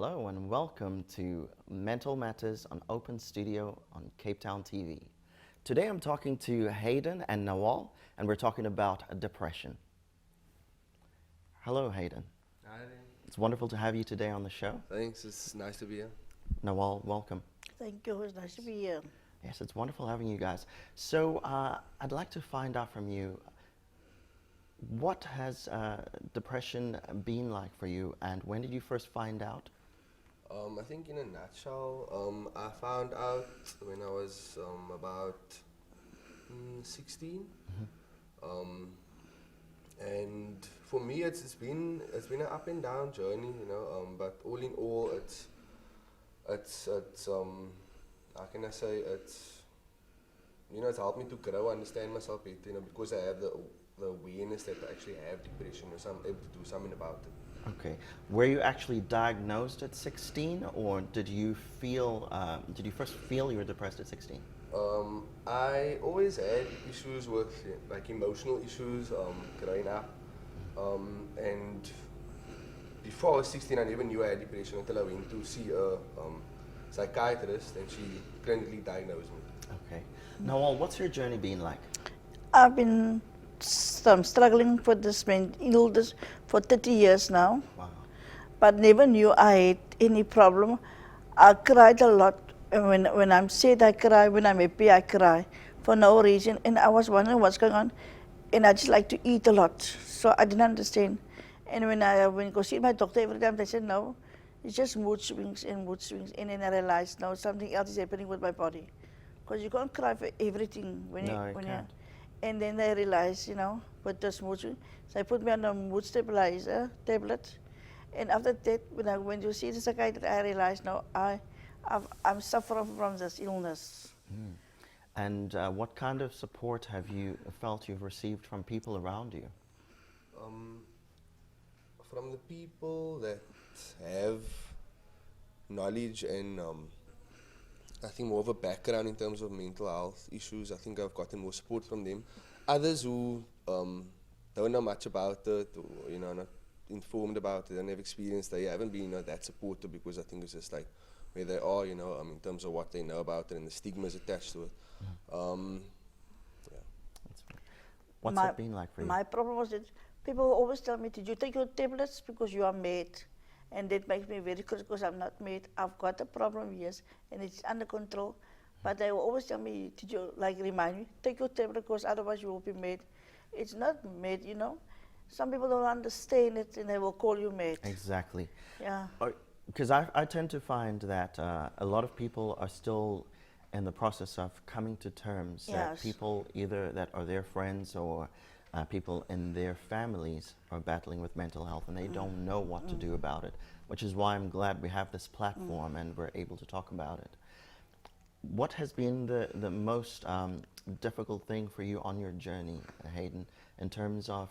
Hello and welcome to Mental Matters on Open Studio on Cape Town TV. Today I'm talking to Hayden and Nawal, and we're talking about depression. Hello, Hayden. Hi there. It's wonderful to have you today on the show. Thanks, it's nice to be here. Nawal, welcome. Thank you. It's nice to be here. Yes, it's wonderful having you guys. So I'd like to find out from you, what has depression been like for you, and when did you first find out? I think in a nutshell, I found out when I was about 16. And for me, it's been an up and down journey, but all in all, it's how can I say, it's helped me to grow, understand myself better, because I have the awareness that I actually have depression, so I'm able to do something about it. Okay. Were you actually diagnosed at 16, or did you first feel you were depressed at 16? I always had issues with like emotional issues growing up, and before I was 16, I never knew I had depression until I went to see a psychiatrist, and she clinically diagnosed me. Okay. Nawal, what's your journey been like? I've been struggling for this illness for 30 years now, Wow. but never knew I had any problem. I cried a lot. When I'm sad, I cry. When I'm happy, I cry for no reason. And I was wondering what's going on. And I just like to eat a lot, so I didn't understand. And when I go see my doctor every time, they said no, it's just mood swings and mood swings. And then I realized no, something else is happening with my body, because you can't cry for everything when No, you you when can't. And then I realized, with this mood swing, so I put me on a mood stabilizer tablet. And after that, when I went to see the psychiatrist, I realized no, I'm suffering from this illness. And what kind of support have you felt you've received from people around you? From the people that have knowledge and I think more of a background in terms of mental health issues, I think I've gotten more support from them. Others who don't know much about it, or not informed about it, don't have experience, they haven't been that supportive, because I think it's just like where they are, in terms of what they know about it and the stigmas attached to it. Yeah. What's it been like for you? My problem was that people always tell me, did you take your tablets because you are mad? And that makes me very critical, because I'm not mad. I've got a problem, yes, and it's under control. But they will always tell me, did you remind me, take your tablet because otherwise you will be mad. It's not mad, Some people don't understand it and they will call you mad. Exactly. Yeah. Because I tend to find that a lot of people are still in the process of coming to terms that Yes. people either that are their friends or people in their families are battling with mental health, and they don't know what to do about it, which is why I'm glad we have this platform and we're able to talk about it. What has been the most difficult thing for you on your journey, Hayden, in terms of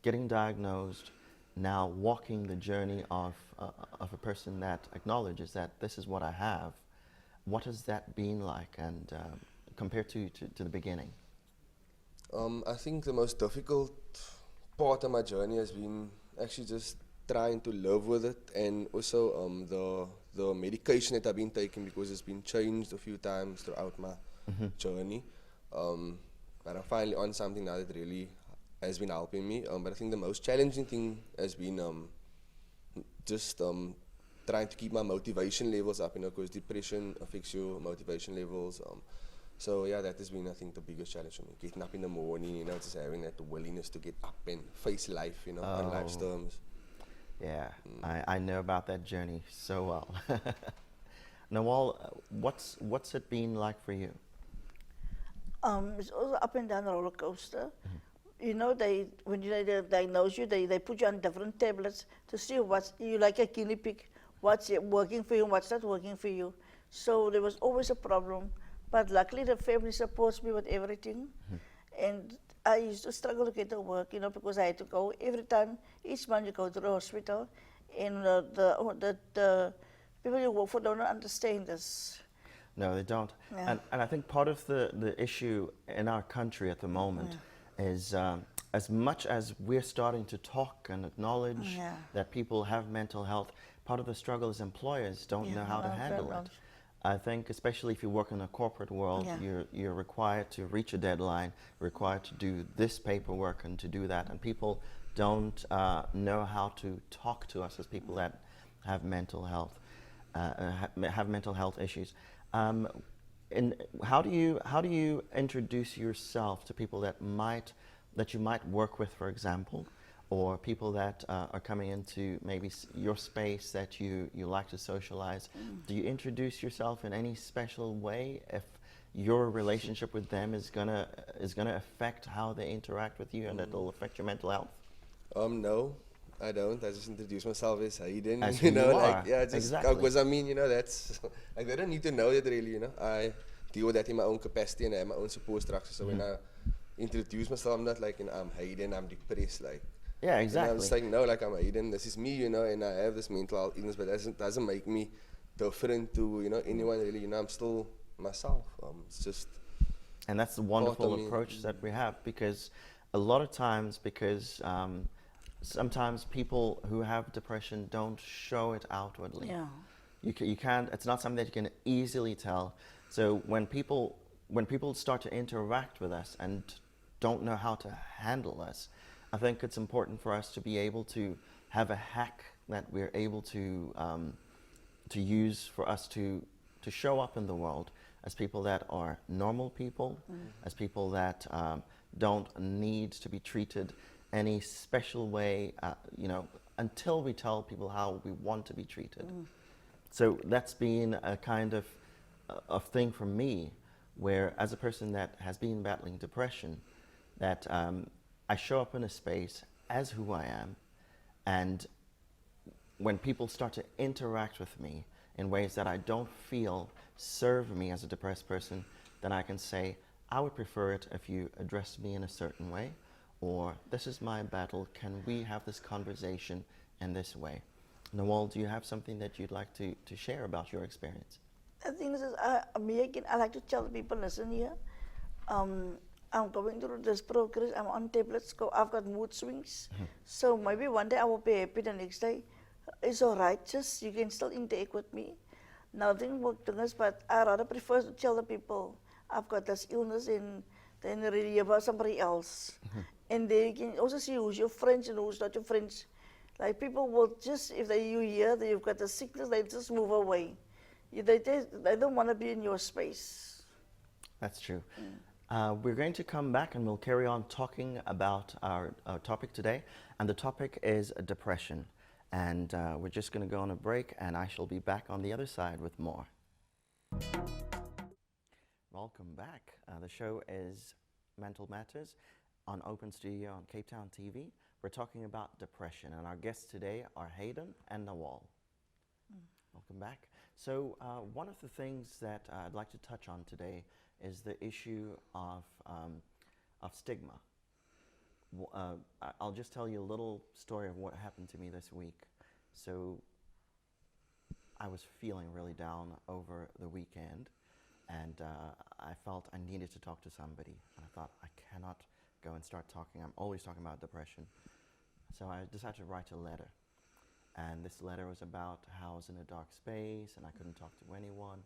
getting diagnosed, now walking the journey of a person that acknowledges that this is what I have? What has that been like, and compared to the beginning? I think the most difficult part of my journey has been actually just trying to live with it, and also the medication that I've been taking, because it's been changed a few times throughout my journey. But I'm finally on something now that really has been helping me. But I think the most challenging thing has been just trying to keep my motivation levels up, because depression affects your motivation levels. So yeah, that has been, I think, the biggest challenge for me. Getting up in the morning, just having that willingness to get up and face life, on life's terms. Yeah, I know about that journey so well. Nawal, what's it been like for you? It's also up and down roller coaster. When they diagnose you, they put you on different tablets to see you like a guinea pig, what's working for you, what's not working for you. So there was always a problem, but luckily the family supports me with everything. And I used to struggle to get to work, because I had to go every time, each month you go to the hospital, and the people you work for don't understand this. No, they don't. Yeah. And I think part of the issue in our country at the moment is as much as we're starting to talk and acknowledge Yeah. that people have mental health, part of the struggle is employers don't Yeah, know how to no, handle fair it. enough. I think, especially if you work in a corporate world, Yeah. you're required to reach a deadline, required to do this paperwork and to do that, and people don't know how to talk to us as people that have mental health, have mental health issues. And how do you introduce yourself to people that you might work with, for example, or people that are coming into maybe your space that you like to socialize? Do you introduce yourself in any special way if your relationship with them is gonna affect how they interact with you and it'll affect your mental health? No, I don't. I just introduce myself as Hayden. As You who know, you like are. yeah, just Exactly. because I mean, you know, that's like they don't need to know that really. You know, I deal with that in my own capacity and I have my own support structure. So when I introduce myself, I'm not like, you know, I'm Hayden, I'm depressed, like. Yeah, You know, exactly. I'm just like, no, like I'm Hayden, this is me, you know, and I have this mental health illness, but that doesn't make me different to, you know, anyone really. You know, I'm still myself. It's just. And that's the Part wonderful of me. approach that we have, because a lot of times, sometimes people who have depression don't show it outwardly. Yeah. You can't. It's not something that you can easily tell. So when people start to interact with us and don't know how to handle us, I think it's important for us to be able to have a hack that we're able to use for us to show up in the world as people that are normal people, as people that don't need to be treated any special way, until we tell people how we want to be treated. So that's been a kind of thing for me, where as a person that has been battling depression, that I show up in a space as who I am, and when people start to interact with me in ways that I don't feel serve me as a depressed person, then I can say, I would prefer it if you addressed me in a certain way, or this is my battle, can we have this conversation in this way? Nawal, do you have something that you'd like to share about your experience? The thing is, me again, I like to tell people, listen here, I'm going through this progress, I'm on tablets, I've got mood swings. So maybe one day I will be happy, the next day it's all right, just you can still interact with me. Nothing will do this, but I rather prefer to tell the people I've got this illness and then really about somebody else. And they can also see who's your friends and who's not your friends. Like people will just, if you hear that you've got the sickness, they just move away. They don't want to be in your space. That's true. We're going to come back and we'll carry on talking about our topic today. And the topic is depression. And we're just going to go on a break, and I shall be back on the other side with more. Welcome back. The show is Mental Matters on Open Studio on Cape Town TV. We're talking about depression, and our guests today are Hayden and Nawal. Welcome back. So one of the things that I'd like to touch on today is the issue of stigma. I'll just tell you a little story of what happened to me this week. So I was feeling really down over the weekend, and I felt I needed to talk to somebody. And I thought, I cannot go and start talking. I'm always talking about depression. So I decided to write a letter. And this letter was about how I was in a dark space and I couldn't talk to anyone.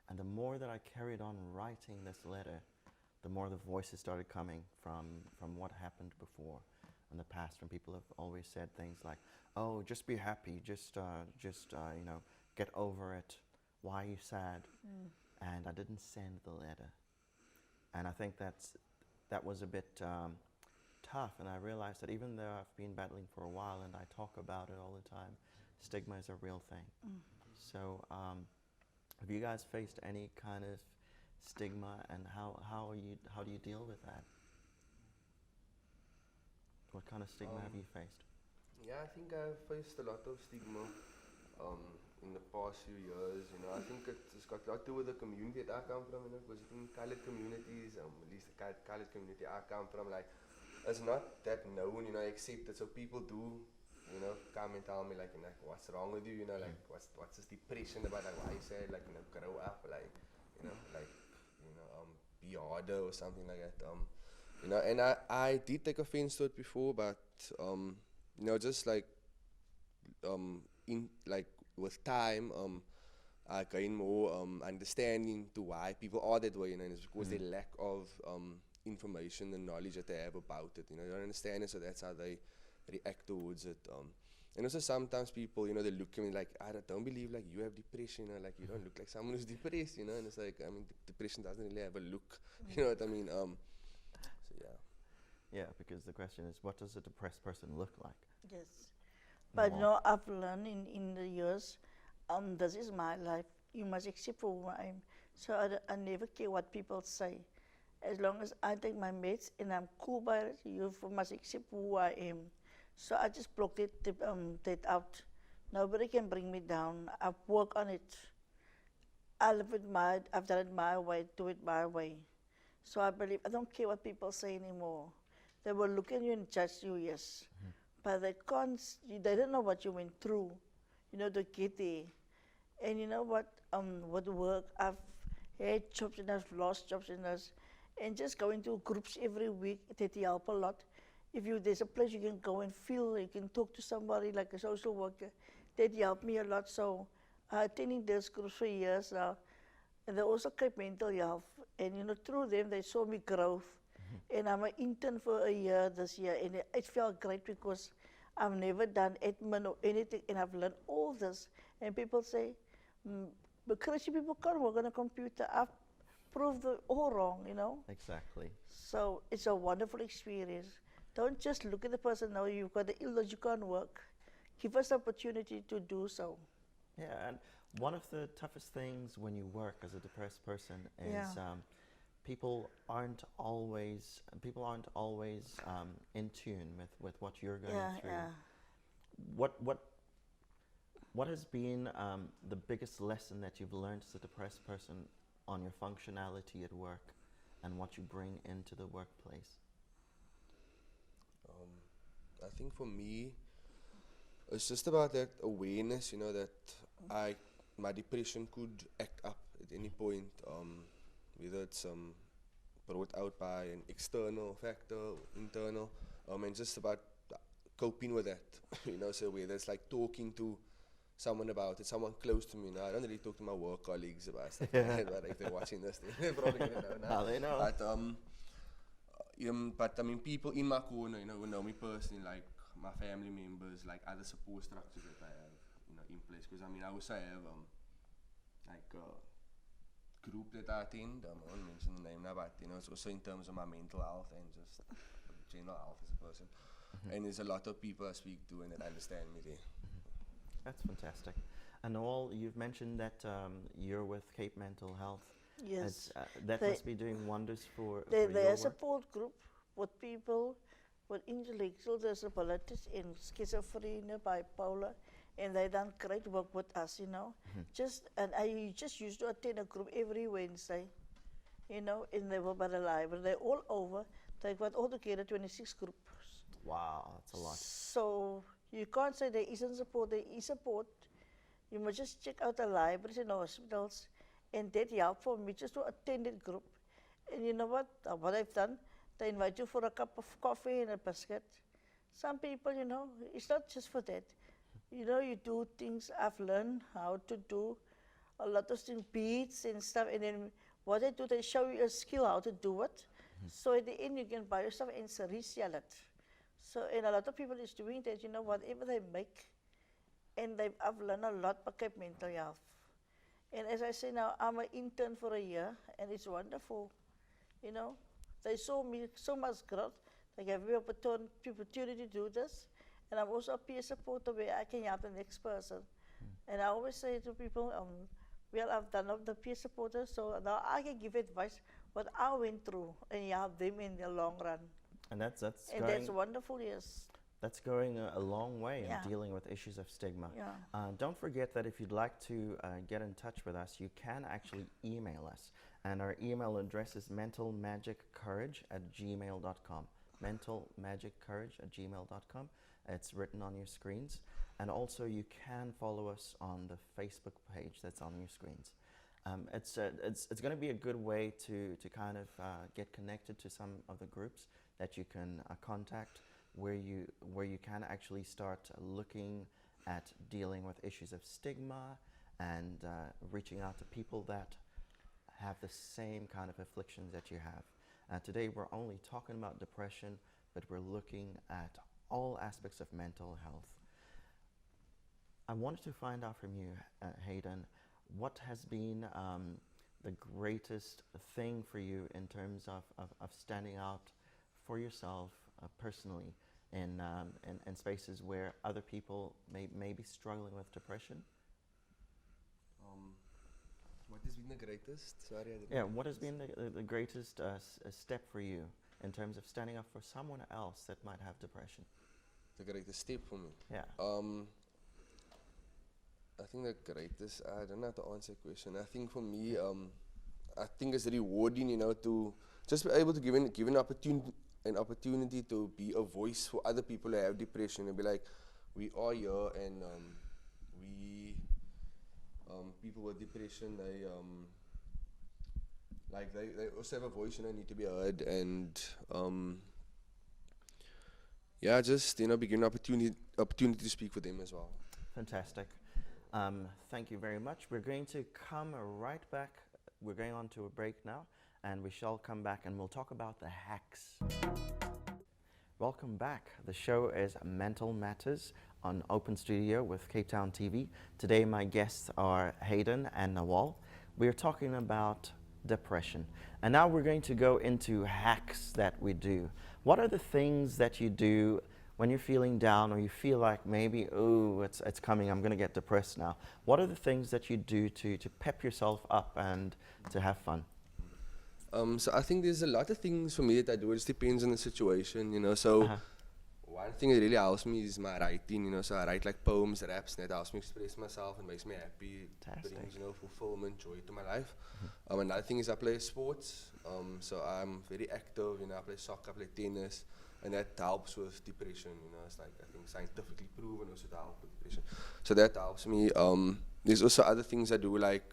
And the more that I carried on writing this letter, the more the voices started coming from what happened before in the past, when people have always said things like, oh, just be happy, just get over it. Why are you sad? And I didn't send the letter. And I think that was a bit tough. And I realized that even though I've been battling for a while and I talk about it all the time, stigma is a real thing. So have you guys faced any kind of stigma, and how do you deal with that? What kind of stigma have you faced? Yeah, I think I've faced a lot of stigma in the past few years. You know, I think it's got a lot to do with the community that I come from. You know, because in colored communities, at least the colored community I come from, like, it's not that known, you know, accepted. So people do, you know, come and tell me like, you know, what's wrong with you? You know, like what's this depression about? Like, why you say like, you know, grow up, like, you know, like, you know, be harder or something like that. You know, and I did take offense to it before, but you know, just like in like with time, I gain more understanding to why people are that way, you know, and it's because they lack of information and knowledge that they have about it. You know, they don't understand it, so that's how they react towards it. And also sometimes people, you know, they look at me like, I don't believe like you have depression, you know, like you don't look like someone who's depressed, you know, and it's like, I mean, depression doesn't really have a look, you know what I mean? So yeah. Yeah, because the question is, what does a depressed person look like? Yes. But you Wow. know, I've learned in the years, this is my life. You must accept for who I am. So I never care what people say. As long as I take my meds and I'm cool by it, you must accept who I am. So I just blocked that out. Nobody can bring me down. I've worked on it. I've done it my way, do it my way. So I believe, I don't care what people say anymore. They will look at you and judge you, yes. But they can't, they don't know what you went through, you know, to get there. And you know what, with work, I've had jobs and I've lost jobs and and just going to groups every week, that help a lot. If there's a place you can go and feel, you can talk to somebody like a social worker, that helped me a lot. So attending those groups for years now, and they also kept mental health. And you know, through them, they saw me growth. And I'm an intern for a year this year, and it felt great because I've never done admin or anything, and I've learned all this. And people say, but Christian people can't work on a computer. I've proved it all wrong, you know. Exactly. So it's a wonderful experience. Don't just look at the person, no, you've got the illness, you can't work. Give us the opportunity to do so. Yeah, and one of the toughest things when you work as a depressed person is Yeah. people aren't always in tune with what you're going Yeah, through. yeah. What has been the biggest lesson that you've learned as a depressed person on your functionality at work and what you bring into the workplace? I think for me, it's just about that awareness, you know, that my depression could act up at any point, whether it's brought out by an external factor or internal, and just about coping with that, you know, so whether it's like talking to someone about it, someone close to me. Now, I don't really talk to my work colleagues about stuff like that, but if they're watching this, they're probably going to know now. Now they know. But I mean, people in my corner, you know, who know me personally, like my family members, like other support structures that I have, you know, in place. Because I mean, I also have like a group that I attend. I won't mention the name now, but you know, it's also in terms of my mental health and just general health as a person. And there's a lot of people I speak to and that understand me there. That's fantastic. And Noel, you've mentioned that you're with Cape Mental Health. Yes. That They- must be doing wonders for They're your a work. support group with people with intellectual disabilities and schizophrenia, bipolar, and they done great work with us, you know. And I just used to attend a group every Wednesday, you know, and they were by the library. They're all over. They got altogether 26 groups. Wow, that's a lot. So you can't say there isn't support. There is support. You must just check out the libraries and hospitals, and that helped for me just to attend that group. And you know what? What I've done, they invite you for a cup of coffee and a biscuit. Some people, you know, it's not just for that. You know, you do things. I've learned how to do a lot of things, beads and stuff, and then what they do, they show you a skill how to do it. So at the end, you can buy yourself and resell it. So, and a lot of people is doing that, you know, whatever they make, and I've learned a lot about mental health. And as I say now, I'm an intern for a year, and it's wonderful. You know, they saw me so much growth. They gave me opportunity to do this, and I'm also a peer supporter where I can help the next person. And I always say to people, well, I've done up the peer supporter, so now I can give advice what I went through and help them in the long run. And that's And that's going wonderful, yes. that's going a long way Yeah. in dealing with issues of stigma. Yeah. Don't forget that if you'd like to get in touch with us, you can actually email us. And our email address is mentalmagiccourage@gmail.com. mentalmagiccourage@gmail.com. It's written on your screens. And also you can follow us on the Facebook page that's on your screens. It's going to be a good way to kind of get connected to some of the groups that you can contact, where you can actually start looking at dealing with issues of stigma and reaching out to people that have the same kind of afflictions that you have. Today we're only talking about depression, but we're looking at all aspects of mental health. I wanted to find out from you, Hayden, what has been the greatest thing for you in terms of standing out for yourself personally in spaces where other people may be struggling with depression? What has been the greatest? Sorry, I didn't. Yeah, what has been the greatest step for you in terms of standing up for someone else that might have depression? The greatest step for me. Yeah. I think the greatest. I don't know how to answer the question. I think for me, I think it's rewarding, to just be able to give an opportunity to be a voice for other people who have depression and be like, we are here, and we people with depression, they also have a voice, need to be heard, and yeah, just be given opportunity to speak for them as well. Fantastic. Thank you very much. We're going to come right back. We're going on to a break now, and we shall come back and we'll talk about the hacks. Welcome back. The show is Mental Matters on Open Studio with Cape Town TV. Today my guests are Hayden and Nawal. We're talking about depression. And now we're going to go into hacks that we do. What are the things that you do when you're feeling down or you feel like maybe, oh, it's coming, I'm going to get depressed now? What are the things that you do to pep yourself up and to have fun? So I think there's a lot of things for me that I do. It just depends on the situation, So one thing that really helps me is my writing, So I write like poems, raps, and that helps me express myself and makes me happy. Fantastic. Brings, fulfillment, joy to my life. Another thing is I play sports. So I'm very active, I play soccer, I play tennis. And that helps with depression, It's like, I think, scientifically proven also to help with depression. So that helps me. There's also other things I do, like,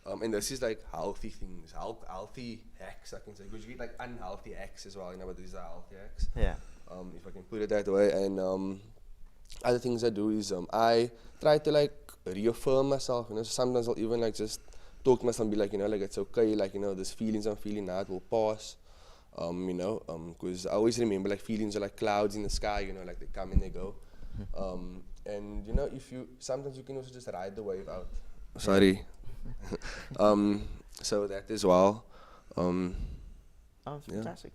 and this is like healthy things, healthy hacks, I can say. Because you get like unhealthy hacks as well, but these are healthy hacks. Yeah. If I can put it that way. And other things I do is I try to like reaffirm myself, So sometimes I'll even like just talk to myself and be like, like it's okay, like, these feelings I'm feeling now, it will pass. Because I always remember like feelings are like clouds in the sky, like they come and they go. And sometimes you can also just ride the wave out. Sorry. So that as well. Oh, it's fantastic.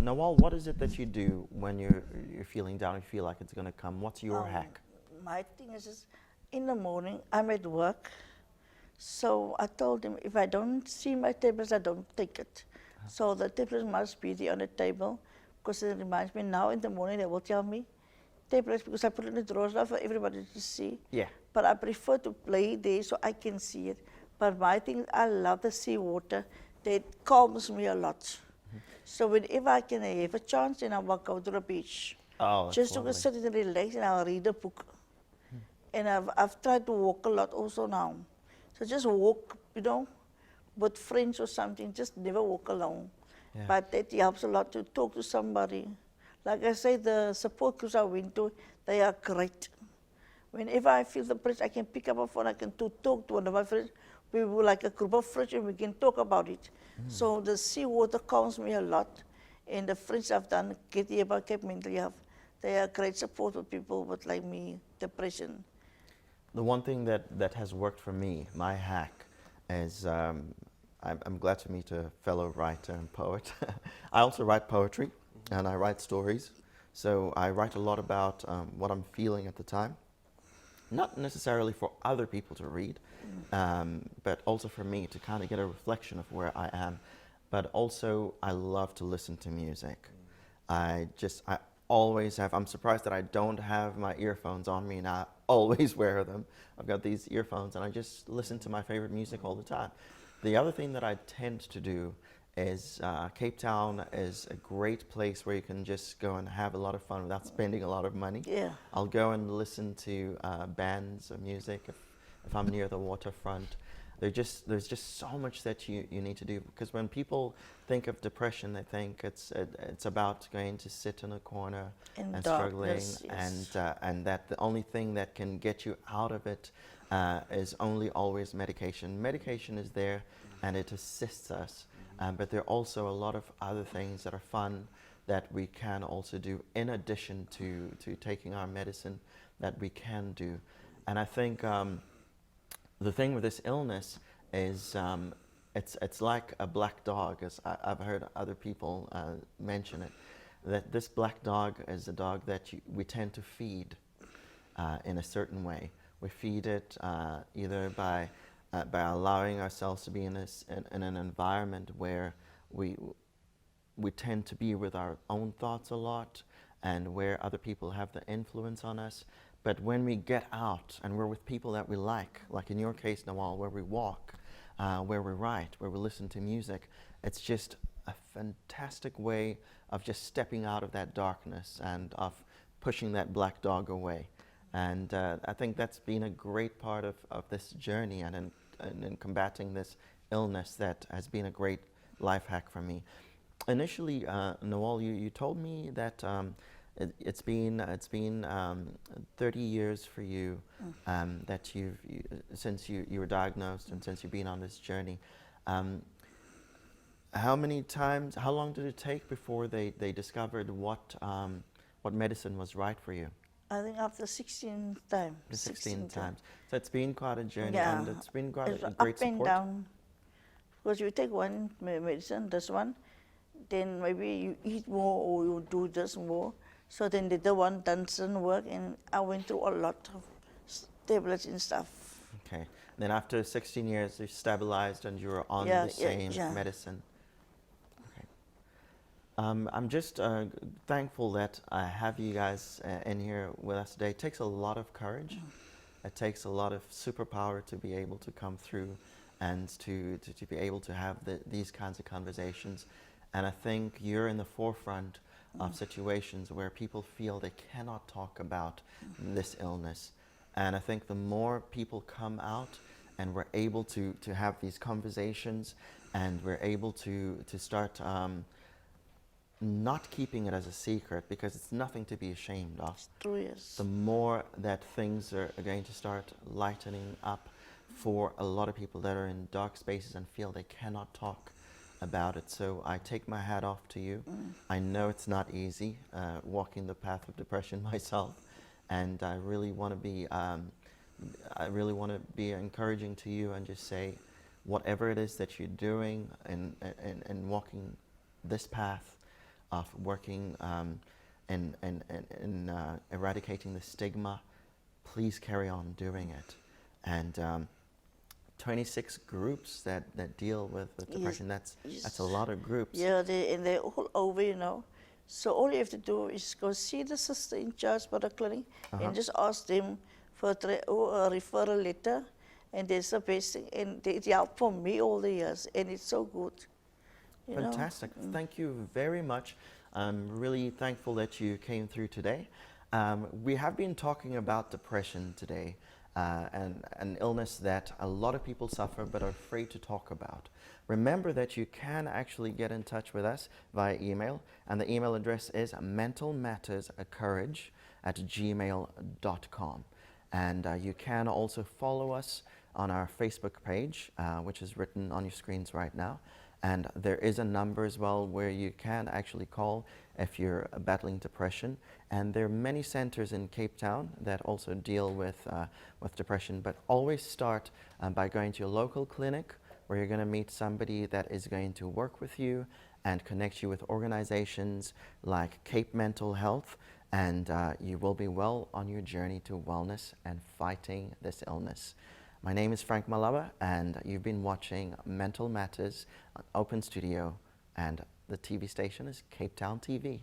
Nawal, what is it that you do when you're feeling down and you feel like it's going to come? What's your hack? My thing is just, in the morning, I'm at work. So I told him, if I don't see my tablets, I don't take it. So the tablets must be there on the table, because it reminds me now in the morning they will tell me tablets, because I put it in the drawers now for everybody to see. Yeah. But I prefer to play there so I can see it. But my thing is, I love the sea water. That calms me a lot. So whenever I can have a chance, then I will go to the beach. Oh, that's just to lovely. sit and relax, and I'll read a book. And I've tried to walk a lot also now. So just walk, with friends or something, just never walk alone. Yeah. But that helps a lot to talk to somebody. Like I say, the support groups I went to, they are great. Whenever I feel the pressure, I can pick up a phone, I can talk to one of my friends. We were like a group of friends and we can talk about it. So the seawater calms me a lot. And the friends I've done, Katie about Cape Mental Health, they are great support for people with like me, depression. The one thing that has worked for me, my hack, is I'm glad to meet a fellow writer and poet. I also write poetry and I write stories. So I write a lot about what I'm feeling at the time. Not necessarily for other people to read, but also for me to kind of get a reflection of where I am. But also, I love to listen to music. I always have. I'm surprised that I don't have my earphones on me, and I always wear them. I've got these earphones, and I just listen to my favorite music all the time. The other thing that I tend to do is Cape Town is a great place where you can just go and have a lot of fun without spending a lot of money. Yeah. I'll go and listen to bands of music if I'm near the waterfront. there's just so much that you need to do, because when people think of depression, they think it's about going to sit in a corner In and darkness, struggling, yes. and that the only thing that can get you out of it is only always medication. Medication is there and it assists us, but there are also a lot of other things that are fun that we can also do in addition to taking our medicine, that we can do. And I think the thing with this illness is it's like a black dog, as I've heard other people mention it, that this black dog is a dog that we tend to feed in a certain way. We feed it either by allowing ourselves to be in an environment where we tend to be with our own thoughts a lot, and where other people have the influence on us. But when we get out and we're with people that we like in your case, Nawal, where we walk, where we write, where we listen to music, it's just a fantastic way of just stepping out of that darkness and of pushing that black dog away. And I think that's been a great part of this journey, and in combating this illness, that has been a great life hack for me. Initially, Nawal, you told me that it's been 30 years for you that since you were diagnosed and since you've been on this journey. How long did it take before they discovered what medicine was right for you? I think after 16 times. The 16 times. So it's been quite a journey, Yeah. and it's been quite It's a great up and support. down. Because you take one medicine, this one, then maybe you eat more or you do this more. So then the other one doesn't work, and I went through a lot of tablets and stuff. Okay. Then after 16 years, you stabilized and you were on Yeah, the same yeah. medicine. Okay. I'm just thankful that I have you guys in here with us today. It takes a lot of courage. It takes a lot of superpower to be able to come through and to be able to have these kinds of conversations. And I think you're in the forefront of situations where people feel they cannot talk about this illness. And I think the more people come out and we're able to have these conversations, and we're able to start not keeping it as a secret, because it's nothing to be ashamed of. 2 years. The more that things are going to start lightening up for a lot of people that are in dark spaces and feel they cannot talk about it. So I take my hat off to you. I know it's not easy walking the path of depression myself, and I really want to be encouraging to you and just say, whatever it is that you're doing and walking this path of working in eradicating the stigma, please carry on doing it. And 26 groups that deal with depression, that's a lot of groups. Yeah, they're all over, you know. So all you have to do is go see the sister in charge for the clinic and just ask them for a referral letter, and there's the best thing, and it helped for me all the years, and it's so good. You know? Fantastic. Thank you very much. I'm really thankful that you came through today. We have been talking about depression today, and an illness that a lot of people suffer but are afraid to talk about. Remember that you can actually get in touch with us via email, and the email address is mentalmatterscourage@gmail.com. And you can also follow us on our Facebook page, which is written on your screens right now. And there is a number as well where you can actually call if you're battling depression. And there are many centers in Cape Town that also deal with depression. But always start by going to your local clinic, where you're going to meet somebody that is going to work with you and connect you with organizations like Cape Mental Health. And you will be well on your journey to wellness and fighting this illness. My name is Frank Malaba, and you've been watching Mental Matters on Open Studio, and the TV station is Cape Town TV.